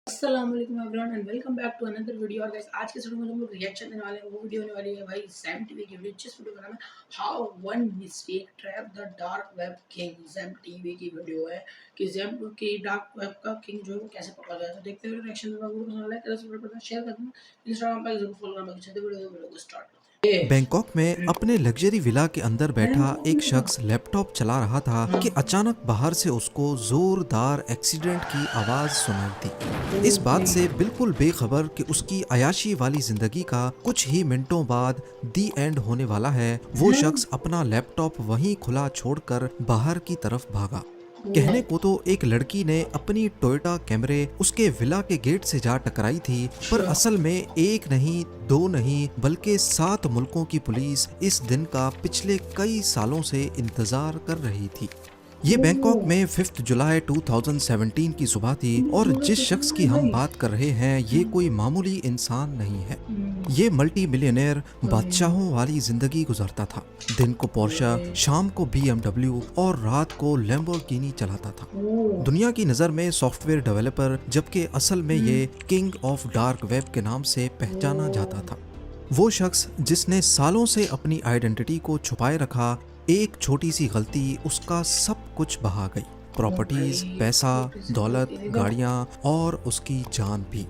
अस्सलाम वालेकुम everyone and welcome back to another video. और गाइस आज के वीडियो में हम लोग रिएक्शन देने वाले हैं। वो वीडियो होने वाली है भाई सैम टीवी की वीडियो। जिस वीडियो का नाम है how one mistake trap the dark web king. Sam TV की वीडियो है कि सैम की डार्क वेब का किंग जो है वो कैसे पकड़ा जाए। तो देखते हुए रिएक्शन में वीडियो पसंद आए तो सब्सक्राइब करना, शेयर करना, इंस्टाग्राम पर जरूर फॉलो करना। चलते वीडियो को स्टार्ट करते हैं। बैंकॉक में अपने लग्जरी विला के अंदर बैठा एक शख्स लैपटॉप चला रहा था कि अचानक बाहर से उसको जोरदार एक्सीडेंट की आवाज सुनाई दी। इस बात से बिल्कुल बेखबर कि उसकी अयाशी वाली जिंदगी का कुछ ही मिनटों बाद दी एंड होने वाला है, वो शख्स अपना लैपटॉप वहीं खुला छोड़कर बाहर की तरफ भागा। कहने को तो एक लड़की ने अपनी टोयोटा कैमरे उसके विला के गेट से जा टकराई थी, पर असल में एक नहीं, दो नहीं, बल्कि 7 मुल्कों की पुलिस इस दिन का पिछले कई सालों से इंतजार कर रही थी। ये बैंकॉक में 5 जुलाई 2017 की सुबह थी और जिस शख्स की हम बात कर रहे हैं ये कोई मामूली इंसान नहीं है। ये मल्टी मिलियनेयर बादशाहों वाली जिंदगी गुजारता था। दिन को पोर्शा, शाम को BMW और रात को लैम्बोर्गिनी चलाता था। दुनिया की नज़र में सॉफ्टवेयर डेवलपर, जबकि असल में ये किंग ऑफ डार्क वेब के नाम से पहचाना जाता था। वो शख्स जिसने सालों से अपनी आइडेंटिटी को छुपाए रखा, एक छोटी सी गलती उसका सब कुछ बहा गई। प्रॉपर्टीज, पैसा, दौलत, गाड़ियां और उसकी जान भी।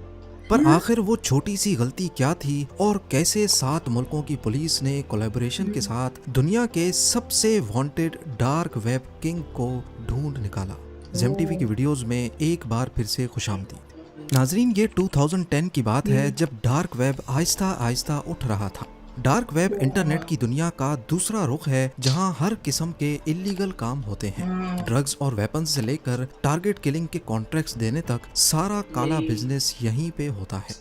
पर आखिर वो छोटी सी गलती क्या थी और कैसे 7 मुल्कों की पुलिस ने कोलैबोरेशन के साथ दुनिया के सबसे वांटेड डार्क वेब किंग को ढूंढ निकाला। ज़ेम टीवी की वीडियोस में एक बार फिर से खुशामदीद। नाजरीन, ये 2010 की बात है जब डार्क वेब आहिस्ता आहिस्ता उठ रहा था। डार्क वेब इंटरनेट की दुनिया का दूसरा रुख है जहां हर किस्म के इलीगल काम होते हैं। ड्रग्स और वेपन्स से लेकर टारगेट किलिंग के कॉन्ट्रैक्ट्स देने तक सारा काला बिजनेस यहीं पे होता है।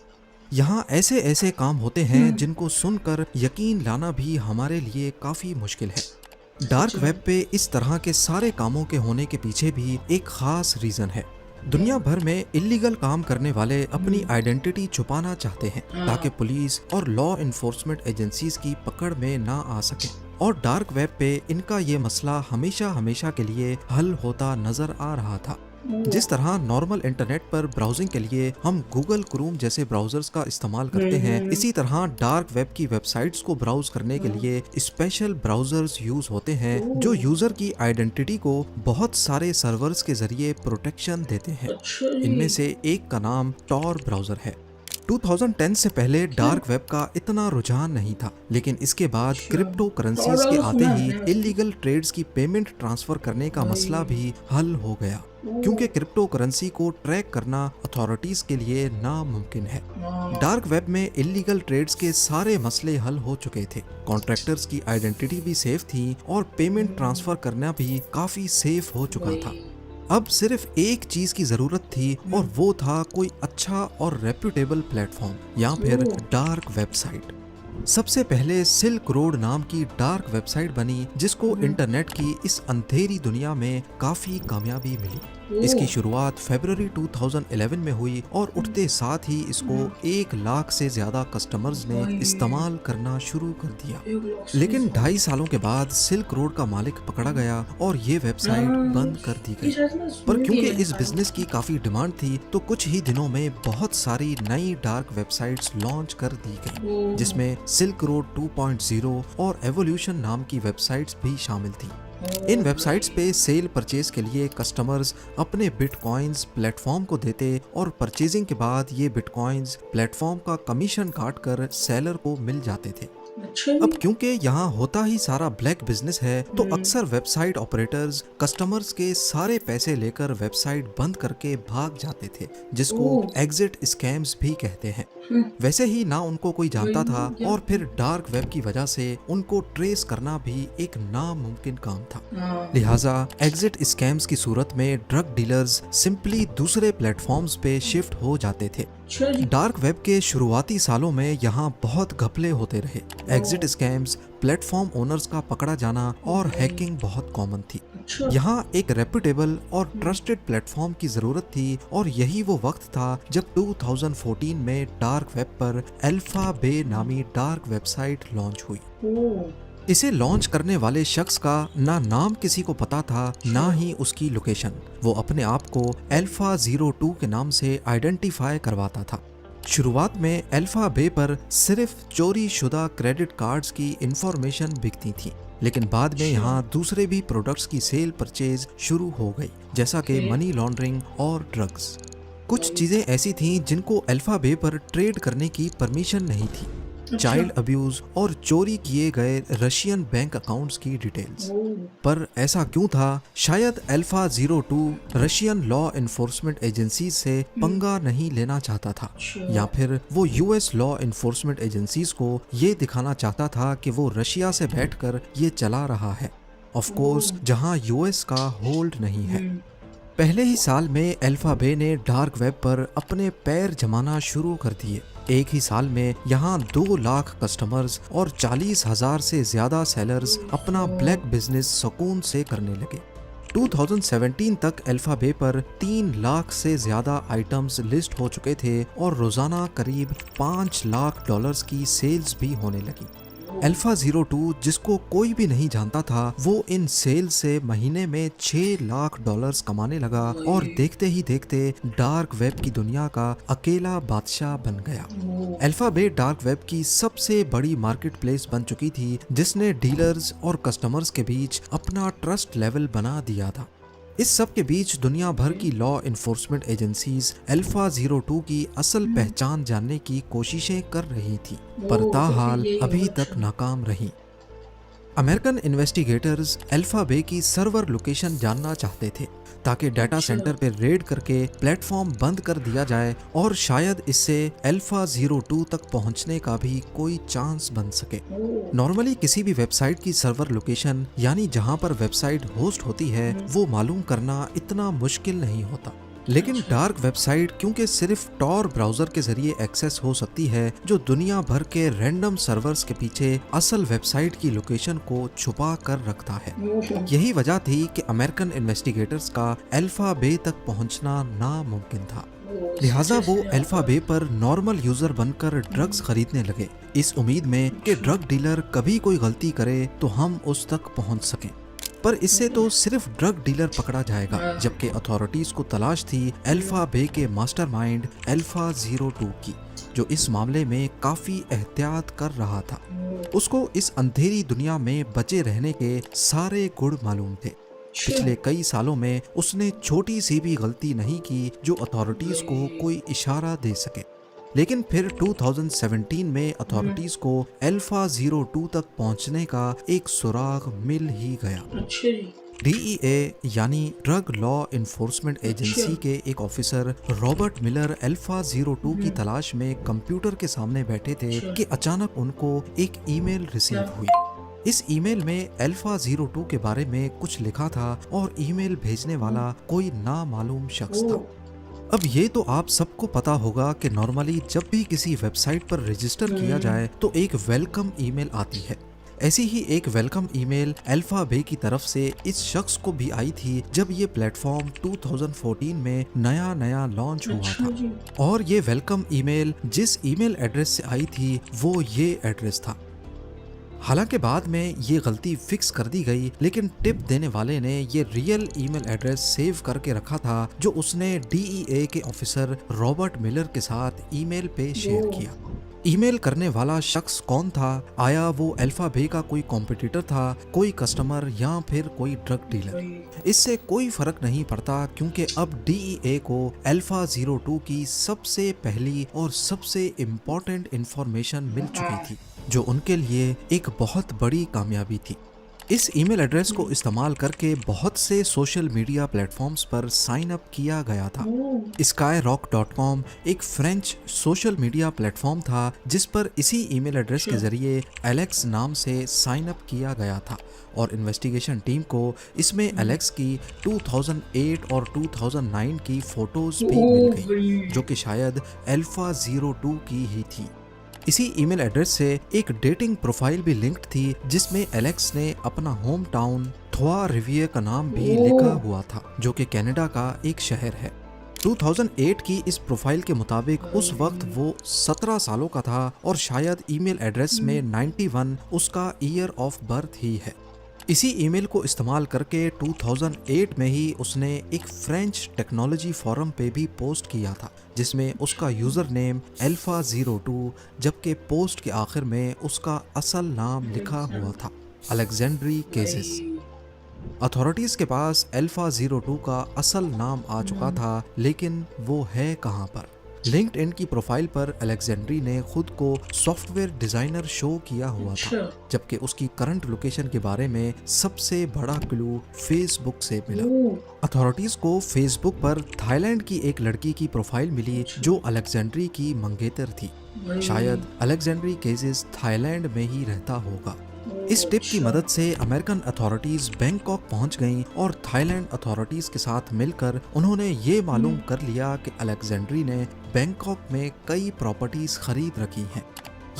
यहाँ ऐसे ऐसे काम होते हैं जिनको सुनकर यकीन लाना भी हमारे लिए काफी मुश्किल है। डार्क वेब पे इस तरह के सारे कामों के होने के पीछे भी एक खास रीजन है। दुनिया भर में इलीगल काम करने वाले अपनी आइडेंटिटी छुपाना चाहते हैं ताकि पुलिस और लॉ इन्फोर्समेंट एजेंसीज की पकड़ में ना आ सके। और डार्क वेब पे इनका ये मसला हमेशा हमेशा के लिए हल होता नजर आ रहा था। जिस तरह नॉर्मल इंटरनेट पर ब्राउजिंग के लिए हम गूगल क्रोम जैसे ब्राउजर्स का इस्तेमाल करते हैं, इसी तरह डार्क वेब की वेबसाइट्स को ब्राउज करने के लिए स्पेशल ब्राउजर्स यूज होते हैं जो यूजर की आइडेंटिटी को बहुत सारे सर्वर्स के जरिए प्रोटेक्शन देते हैं। इनमें से एक का नाम टॉर ब्राउजर है। 2010 से पहले डार्क वेब का इतना रुझान नहीं था, लेकिन इसके बाद क्रिप्टो करेंसीज के आते ही इलीगल ट्रेड्स की पेमेंट ट्रांसफर करने का मसला भी हल हो गया, क्योंकि क्रिप्टो करेंसी को ट्रैक करना अथॉरिटीज के लिए नामुमकिन है। डार्क वेब में इलीगल ट्रेड्स के सारे मसले हल हो चुके थे। कॉन्ट्रैक्टर्स की आइडेंटिटी भी सेफ थी और पेमेंट ट्रांसफर करना भी काफी सेफ हो चुका था। अब सिर्फ एक चीज की जरूरत थी और वो था कोई अच्छा और रेप्यूटेबल प्लेटफॉर्म या फिर डार्क वेबसाइट। सबसे पहले सिल्क रोड नाम की डार्क वेबसाइट बनी जिसको इंटरनेट की इस अंधेरी दुनिया में काफी कामयाबी मिली। इसकी शुरुआत फरवरी 2011 में हुई और उठते साथ ही इसको 1 लाख से ज्यादा कस्टमर्स ने इस्तेमाल करना शुरू कर दिया। लेकिन 2.5 सालों के बाद सिल्क रोड का मालिक पकड़ा गया और ये वेबसाइट बंद कर दी गई। पर क्योंकि इस बिजनेस की काफी डिमांड थी तो कुछ ही दिनों में बहुत सारी नई डार्क वेबसाइट्स लॉन्च कर दी गई, जिसमें सिल्क रोड 2.0 और एवोल्यूशन नाम की वेबसाइट्स भी शामिल थी। इन वेबसाइट्स पे सेल परचेज के लिए कस्टमर्स अपने बिटकॉइंस प्लेटफॉर्म को देते और परचेजिंग के बाद ये बिटकॉइंस प्लेटफॉर्म का कमीशन काट कर सेलर को मिल जाते थे। अब क्योंकि यहाँ होता ही सारा ब्लैक बिजनेस है तो अक्सर वेबसाइट ऑपरेटर्स कस्टमर्स के सारे पैसे लेकर वेबसाइट बंद करके भाग जाते थे, जिसको एग्जिट स्कैम्स भी कहते हैं। वैसे ही ना उनको कोई जानता था और फिर डार्क वेब की वजह से उनको ट्रेस करना भी एक नामुमकिन काम था। लिहाजा एग्जिट स्कैम्स की सूरत में ड्रग डीलर्स सिंपली दूसरे प्लेटफॉर्म्स पे शिफ्ट हो जाते थे। डार्क वेब के शुरुआती सालों में यहाँ बहुत घपले होते रहे। एग्जिट स्कैम्स, प्लेटफॉर्म ओनर्स का पकड़ा जाना और हैकिंग बहुत कॉमन थी। यहाँ एक रेप्यूटेबल और ट्रस्टेड प्लेटफॉर्म की जरूरत थी और यही वो वक्त था जब 2014 में डार्क वेब पर अल्फा बे नामी डार्क वेबसाइट लॉन्च हुई। इसे लॉन्च करने वाले शख्स का ना नाम किसी को पता था, ना ही उसकी लोकेशन। वो अपने आप को अल्फा 02 के नाम से आइडेंटिफाई करवाता था। शुरुआत में अल्फा बे पर सिर्फ चोरी शुदा क्रेडिट कार्ड्स की इंफॉर्मेशन बिकती थी, लेकिन बाद में यहाँ दूसरे भी प्रोडक्ट्स की सेल परचेज शुरू हो गई, जैसा कि मनी लॉन्ड्रिंग और ड्रग्स। कुछ चीजें ऐसी थीं जिनको अल्फा बे पर ट्रेड करने की परमिशन नहीं थी। चाइल्ड अब्यूज और चोरी किए गए रशियन बैंक अकाउंट्स की डिटेल्स। पर ऐसा क्यों था? शायद alpha 02 Russian law enforcement agency से पंगा नहीं लेना चाहता था, या फिर वो यूएस लॉ इन्फोर्समेंट एजेंसीज को ये दिखाना चाहता था कि वो रशिया से बैठकर ये चला रहा है, ऑफ कोर्स जहां यूएस का होल्ड नहीं है। पहले ही साल में अल्फा बे ने डार्क वेब पर अपने पैर जमाना शुरू कर दिए। एक ही साल में यहाँ 2 लाख कस्टमर्स और 40,000 से ज्यादा सेलर्स अपना ब्लैक बिजनेस सुकून से करने लगे। 2017 तक अल्फा बे पर 3 लाख से ज्यादा आइटम्स लिस्ट हो चुके थे और रोजाना करीब $5 लाख की सेल्स भी होने लगी। अल्फा 02 जिसको कोई भी नहीं जानता था, वो इन सेल से महीने में $6 लाख कमाने लगा और देखते ही देखते डार्क वेब की दुनिया का अकेला बादशाह बन गया। अल्फा बे डार्क वेब की सबसे बड़ी मार्केट प्लेस बन चुकी थी, जिसने डीलर्स और कस्टमर्स के बीच अपना ट्रस्ट लेवल बना दिया था। इस सब के बीच दुनिया भर की लॉ इन्फोर्समेंट एजेंसीज अल्फा 02 की असल पहचान जानने की कोशिशें कर रही थी, पर ताहाल अभी तक नाकाम रही। अमेरिकन इन्वेस्टिगेटर्स अल्फा बे की सर्वर लोकेशन जानना चाहते थे, ताकि डाटा सेंटर पर रेड करके प्लेटफॉर्म बंद कर दिया जाए और शायद इससे अल्फा 02 तक पहुंचने का भी कोई चांस बन सके। नॉर्मली किसी भी वेबसाइट की सर्वर लोकेशन, यानी जहां पर वेबसाइट होस्ट होती है, वो मालूम करना इतना मुश्किल नहीं होता। लेकिन डार्क वेबसाइट क्योंकि सिर्फ टॉर ब्राउजर के जरिए एक्सेस हो सकती है, जो दुनिया भर के रैंडम सर्वर्स के पीछे असल वेबसाइट की लोकेशन को छुपा कर रखता है। यही वजह थी कि अमेरिकन इन्वेस्टिगेटर्स का अल्फा बे तक पहुंचना नामुमकिन था। लिहाजा वो अल्फा बे पर नॉर्मल यूजर बनकर ड्रग्स खरीदने लगे, इस उम्मीद में कि ड्रग डीलर कभी कोई गलती करे तो हम उस तक पहुंच सकें। पर इससे तो सिर्फ ड्रग डीलर पकड़ा जाएगा, जबकि अथॉरिटीज को तलाश थी अल्फा बे के मास्टरमाइंड अल्फा 02 की, जो इस मामले में काफी एहतियात कर रहा था। उसको इस अंधेरी दुनिया में बचे रहने के सारे गुण मालूम थे। पिछले कई सालों में उसने छोटी सी भी गलती नहीं की जो अथॉरिटीज को कोई इशारा दे सके। लेकिन फिर 2017 में अथॉरिटीज को अल्फा 02 तक पहुंचने का एक सुराग मिल ही गया। DEA यानी ड्रग लॉ इन्फोर्समेंट एजेंसी के एक ऑफिसर रॉबर्ट मिलर अल्फा 02 की तलाश में कंप्यूटर के सामने बैठे थे कि अचानक उनको एक ईमेल रिसीव हुई। इस ईमेल में अल्फा 02 के बारे में कुछ लिखा था और ईमेल भेजने वाला कोई नामालूम शख्स था। अब ये तो आप सबको पता होगा कि नॉर्मली जब भी किसी वेबसाइट पर रजिस्टर किया जाए तो एक वेलकम ईमेल आती है। ऐसी ही एक वेलकम ईमेल अल्फा बे की तरफ से इस शख्स को भी आई थी जब ये प्लेटफॉर्म 2014 में नया लॉन्च हुआ था। और ये वेलकम ईमेल जिस ईमेल एड्रेस से आई थी वो ये एड्रेस था। हालांकि बाद में ये गलती फिक्स कर दी गई, लेकिन टिप देने वाले ने ये रियल ईमेल एड्रेस सेव करके रखा था जो उसने DEA के ऑफिसर रॉबर्ट मिलर के साथ ईमेल पे शेयर किया। ईमेल करने वाला शख्स कौन था? आया वो अल्फा बे का कोई कॉम्पिटिटर था, कोई कस्टमर या फिर कोई ड्रग डीलर? इससे कोई फर्क नहीं पड़ता, क्योंकि अब DEA को अल्फा 02 की सबसे पहली और सबसे इम्पोर्टेंट इंफॉर्मेशन मिल चुकी थी, जो उनके लिए एक बहुत बड़ी कामयाबी थी। इस ईमेल एड्रेस को इस्तेमाल करके बहुत से सोशल मीडिया प्लेटफॉर्म्स पर साइन अप किया गया था। skyrock.com एक फ्रेंच सोशल मीडिया प्लेटफॉर्म था जिस पर इसी ईमेल एड्रेस के जरिए एलेक्स नाम से साइन अप किया गया था, और इन्वेस्टिगेशन टीम को इसमें एलेक्स की 2008 और 2009 की फोटोज भी मिल गई, जो कि शायद अल्फा 02 की ही थी। इसी ईमेल एड्रेस से एक डेटिंग प्रोफाइल भी लिंक्ड थी जिसमें एलेक्स ने अपना होम टाउन थ्वा रिविये का नाम भी लिखा हुआ था, जो कि कनाडा का एक शहर है। 2008 की इस प्रोफाइल के मुताबिक उस वक्त वो 17 सालों का था और शायद ईमेल एड्रेस में 91 उसका ईयर ऑफ बर्थ ही है। इसी ईमेल को इस्तेमाल करके 2008 में ही उसने एक फ्रेंच टेक्नोलॉजी फोरम पे भी पोस्ट किया था, जिसमें उसका यूज़र नेम Alpha02, जबकि पोस्ट के आखिर में उसका असल नाम लिखा हुआ था, अलेक्जेंड्री केजिस। अथॉरिटीज के पास Alpha02 का असल नाम आ चुका था, लेकिन वो है कहाँ पर? लिंक्डइन की प्रोफाइल पर अलेक्जेंड्री ने खुद को सॉफ्टवेयर डिजाइनर शो किया हुआ था, जबकि उसकी करंट लोकेशन के बारे में सबसे बड़ा क्लू फेसबुक से मिला। अथॉरिटीज को फेसबुक पर थाईलैंड की एक लड़की की प्रोफाइल मिली जो अलेक्जेंड्री की मंगेतर थी। शायद अलेक्जेंड्री केजिस थाईलैंड में ही रहता होगा। इस टिप की मदद से अमेरिकन अथॉरिटीज बैंकॉक पहुंच गईं और थाईलैंड अथॉरिटीज के साथ मिलकर उन्होंने ये मालूम कर लिया कि अलेक्जेंड्री ने बैंकॉक में कई प्रॉपर्टीज खरीद रखी हैं।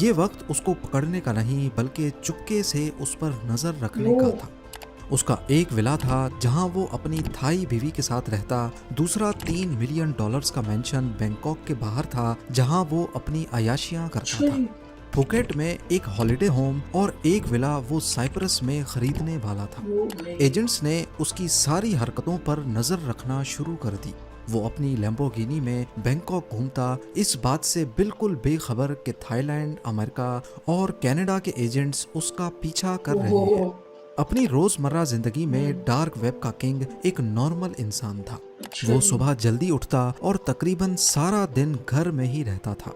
ये वक्त उसको पकड़ने का नहीं बल्कि चुपके से उस पर नजर रखने का था। उसका एक विला था जहां वो अपनी थाई बीवी के साथ रहता, दूसरा $3 मिलियन का मेंशन बैंकॉक के बाहर था जहां वो अपनी अयाशियां करता था। फुकेट में एक हॉलिडे होम और एक विला वो साइप्रस में खरीदने वाला था। एजेंट्स ने उसकी सारी हरकतों पर नजर रखना शुरू कर दी। वो अपनी लैम्बोर्गिनी में बैंकॉक घूमता, इस बात से बिल्कुल बेखबर कि थाईलैंड, अमेरिका और कनाडा के एजेंट्स उसका पीछा कर रहे हैं। अपनी रोजमर्रा जिंदगी में डार्क वेब का किंग एक नॉर्मल इंसान था। वो सुबह जल्दी उठता और तकरीबन सारा दिन घर में ही रहता था।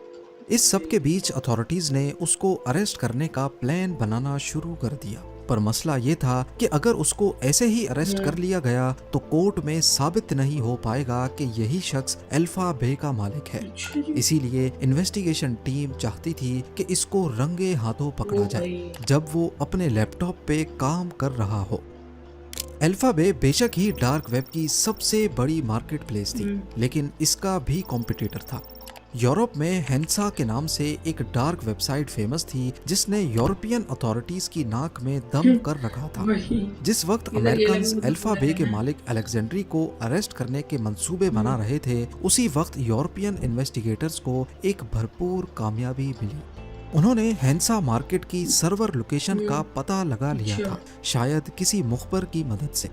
इस सब के बीच अथॉरिटीज ने उसको अरेस्ट करने का प्लान बनाना शुरू कर दिया, पर मसला ये था कि अगर उसको ऐसे ही अरेस्ट कर लिया गया तो कोर्ट में साबित नहीं हो पाएगा कि यही शख्स अल्फा बे का मालिक है। इसीलिए इन्वेस्टिगेशन टीम चाहती थी कि इसको रंगे हाथों पकड़ा जाए जब वो अपने लैपटॉप पे काम कर रहा हो। अल्फा बे बेशक ही डार्क वेब की सबसे बड़ी मार्केट प्लेस थी, लेकिन इसका भी कॉम्पिटिटर था। यूरोप में हेंसा के नाम से एक डार्क वेबसाइट फेमस थी जिसने यूरोपियन अथॉरिटीज की नाक में दम कर रखा था। जिस वक्त अमेरिकन अल्फा बे के मालिक अलेक्जेंड्री को अरेस्ट करने के मंसूबे बना रहे थे, उसी वक्त यूरोपियन इन्वेस्टिगेटर्स को एक भरपूर कामयाबी मिली। उन्होंने हेंसा मार्केट की सर्वर लोकेशन का पता लगा लिया था, शायद किसी मुखबर की मदद से।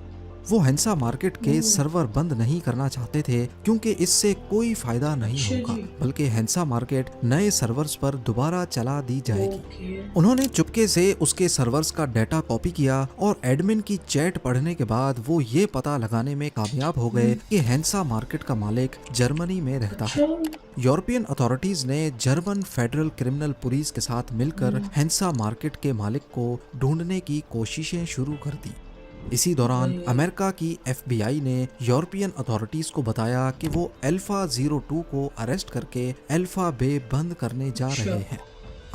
वो हेंसा मार्केट के सर्वर बंद नहीं करना चाहते थे क्योंकि इससे कोई फायदा नहीं होगा, बल्कि हेंसा मार्केट नए सर्वर्स पर दोबारा चला दी जाएगी। उन्होंने चुपके से उसके सर्वर्स का डाटा कॉपी किया और एडमिन की चैट पढ़ने के बाद वो ये पता लगाने में कामयाब हो गए कि हेंसा मार्केट का मालिक जर्मनी में रहता है। यूरोपियन अथॉरिटीज ने जर्मन फेडरल क्रिमिनल पुलिस के साथ मिलकर हेंसा मार्केट के मालिक को ढूंढने की कोशिशें शुरू कर दी। इसी दौरान अमेरिका की FBI ने यूरोपियन अथॉरिटीज को बताया कि वो Alpha02 को अरेस्ट करके अल्फा बे बंद करने जा रहे हैं।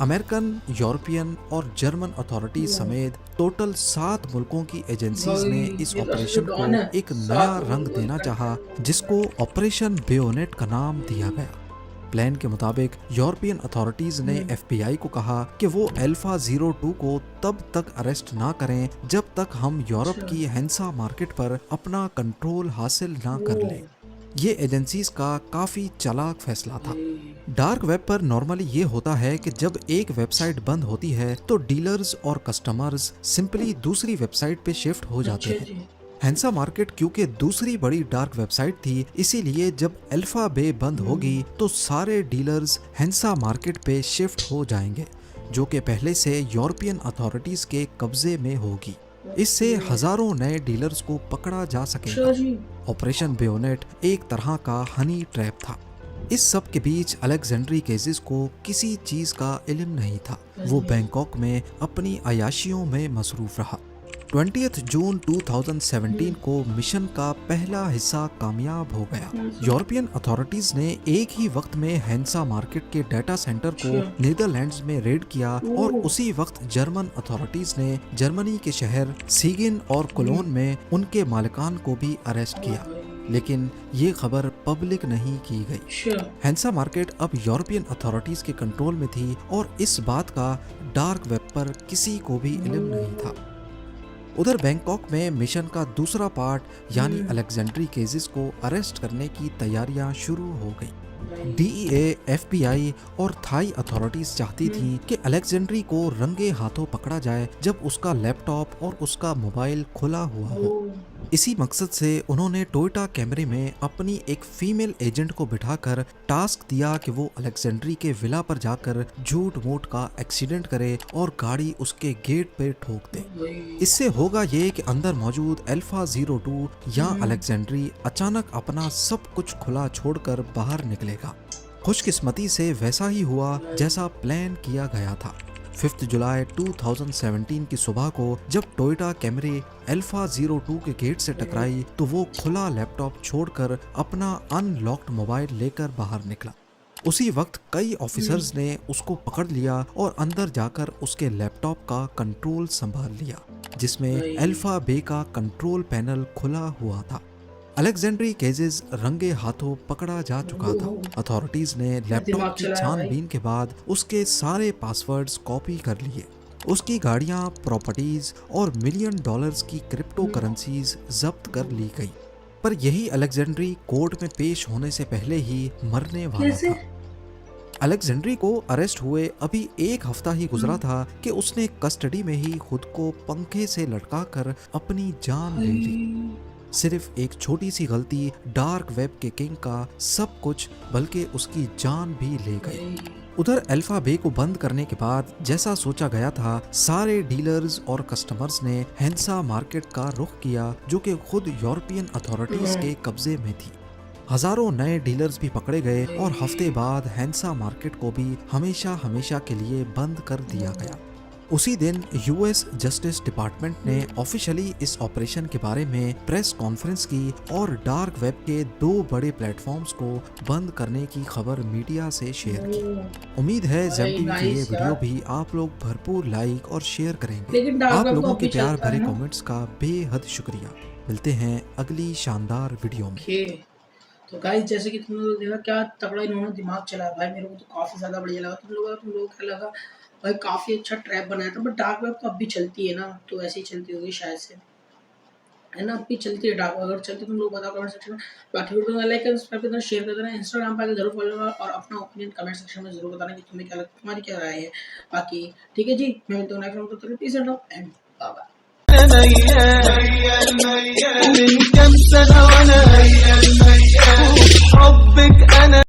अमेरिकन, यूरोपियन और जर्मन अथॉरिटीज समेत टोटल 7 मुल्कों की एजेंसीज ने इस ऑपरेशन को एक नया रंग देना चाहा, जिसको ऑपरेशन बेयोनेट का नाम दिया गया। प्लान के मुताबिक यूरोपियन अथॉरिटीज ने FBI को कहा कि वो Alpha02 को तब तक अरेस्ट ना करें जब तक हम यूरोप की हेंसा मार्केट पर अपना कंट्रोल हासिल ना कर लें। ये एजेंसीज का काफी चालाक फैसला था। डार्क वेब पर नॉर्मली ये होता है कि जब एक वेबसाइट बंद होती है तो डीलर्स और कस्टमर्स सिंपली दूसरी वेबसाइट पे शिफ्ट हो जाते हैं। हेंसा मार्केट क्योंकि दूसरी बड़ी डार्क वेबसाइट थी, इसीलिए जब अल्फा बे बंद होगी तो सारे डीलर्स हेंसा मार्केट पे शिफ्ट हो जाएंगे, जो कि पहले से यूरोपियन अथॉरिटीज के कब्जे में होगी। इससे हजारों नए डीलर्स को पकड़ा जा सकेगा। ऑपरेशन बेयोनेट एक तरह का हनी ट्रैप था। इस सब के बीच अलेक्जेंड्री केजिस को किसी चीज का इल्म नहीं था। वो बैंकॉक में अपनी अयाशियों में मसरूफ रहा। 20 जून 2017 को मिशन का पहला हिस्सा कामयाब हो गया। यूरोपियन अथॉरिटीज ने एक ही वक्त में हेंसा मार्केट के डाटा सेंटर को नीदरलैंड्स में रेड किया और उसी वक्त जर्मन अथॉरिटीज ने जर्मनी के शहर सीगिन और कोलोन में उनके मालिकान को भी अरेस्ट किया, लेकिन ये खबर पब्लिक नहीं की गई। हेंसा मार्केट अब यूरोपियन अथॉरिटीज के कंट्रोल में थी और इस बात का डार्क वेब पर किसी को भी इल्म नहीं था। उधर बैंकॉक में मिशन का दूसरा पार्ट यानी अलेक्जेंड्री केजेस को अरेस्ट करने की तैयारियां शुरू हो गई। डीईए, एफबीआई और थाई अथॉरिटीज चाहती थी कि अलेक्जेंड्री को रंगे हाथों पकड़ा जाए जब उसका लैपटॉप और उसका मोबाइल खुला हुआ हो। इसी मकसद से उन्होंने टोयोटा कैमरे में अपनी एक फीमेल एजेंट को बिठाकर टास्क दिया कि वो अलेक्जेंड्री के विला पर जाकर झूठ मूठ का एक्सीडेंट करे और गाड़ी उसके गेट पे ठोक दे। इससे होगा ये कि अंदर मौजूद अल्फा 02 या अलेक्जेंड्री अचानक अपना सब कुछ खुला छोड़कर बाहर निकलेगा। खुशकिस्मती से वैसा ही हुआ जैसा प्लान किया गया था। 5 जुलाई 2017 की सुबह को जब टोयोटा कैमरे अल्फा 02 के गेट से टकराई तो वो खुला लैपटॉप छोड़कर अपना अनलॉक्ड मोबाइल लेकर बाहर निकला। उसी वक्त कई ऑफिसर्स ने उसको पकड़ लिया और अंदर जाकर उसके लैपटॉप का कंट्रोल संभाल लिया, जिसमें अल्फा बे का कंट्रोल पैनल खुला हुआ था। अलेक्जेंड्री केजेस रंगे हाथों पकड़ा जा चुका था। अथॉरिटीज ने लैपटॉप की छानबीन के बाद उसके सारे पासवर्ड्स कॉपी कर लिए। उसकी गाड़ियां, प्रॉपर्टीज और $1 मिलियन की क्रिप्टो करेंसीज जब्त कर ली गई। पर यही अलेक्जेंड्री कोर्ट में पेश होने से पहले ही मरने वाला था। अलेक्जेंड्री को अरेस्ट हुए अभी एक हफ्ता ही गुजरा था कि उसने कस्टडी में ही खुद को पंखे से लटकाकर अपनी जान ले ली। सिर्फ एक छोटी सी गलती डार्क वेब के किंग का सब कुछ बल्कि उसकी जान भी ले गई। उधर अल्फा बे को बंद करने के बाद जैसा सोचा गया था, सारे डीलर्स और कस्टमर्स ने हैंसा मार्केट का रुख किया जो कि खुद यूरोपियन अथॉरिटीज के कब्जे में थी। हजारों नए डीलर्स भी पकड़े गए और हफ्ते बाद हैंसा मार्केट को भी हमेशा हमेशा के लिए बंद कर दिया गया। उसी दिन यूएस जस्टिस डिपार्टमेंट ने ऑफिशियली इस ऑपरेशन के बारे में प्रेस कॉन्फ्रेंस की और डार्क वेब के 2 बड़े प्लेटफॉर्म्स को बंद करने की खबर मीडिया से शेयर की। उम्मीद है ज़ेम टीवी की ये वीडियो भी आप लोग भरपूर लाइक और शेयर करेंगे। आप लोगों के प्यार भरे कमेंट्स का बेहद शुक्रिया। मिलते हैं अगली शानदार वीडियो में। तो गाइस, जैसे कि तुम लोग देखा क्या तगड़ा इन्होंने दिमाग चलाया भाई, मेरे को तो काफी ज्यादा बढ़िया लगा। तुम लोगों को क्या लगा भाई? काफी अच्छा ट्रैप बनाया था। बट डार्क वेब तो अब भी चलती है ना, तो ऐसे ही चलती होगी शायद से, है ना? अब भी चलती है डार्क वेब। अगर चलती तुम लोग बताओ कमेंट सेक्शन में। बाकी वीडियो को लाइक करना, सब्सक्राइब करना, शेयर कर देना। इंस्टाग्राम पर जरूर फॉलो करना और अपना ओपिनियन कमेंट सेक्शन में जरूर बताना कि तुम्हें क्या लगता है, तुम्हारी क्या राय है। बाकी ठीक है जी, मैं मिलता हूं नेक्स्ट वीडियो में। Peace and bye bye.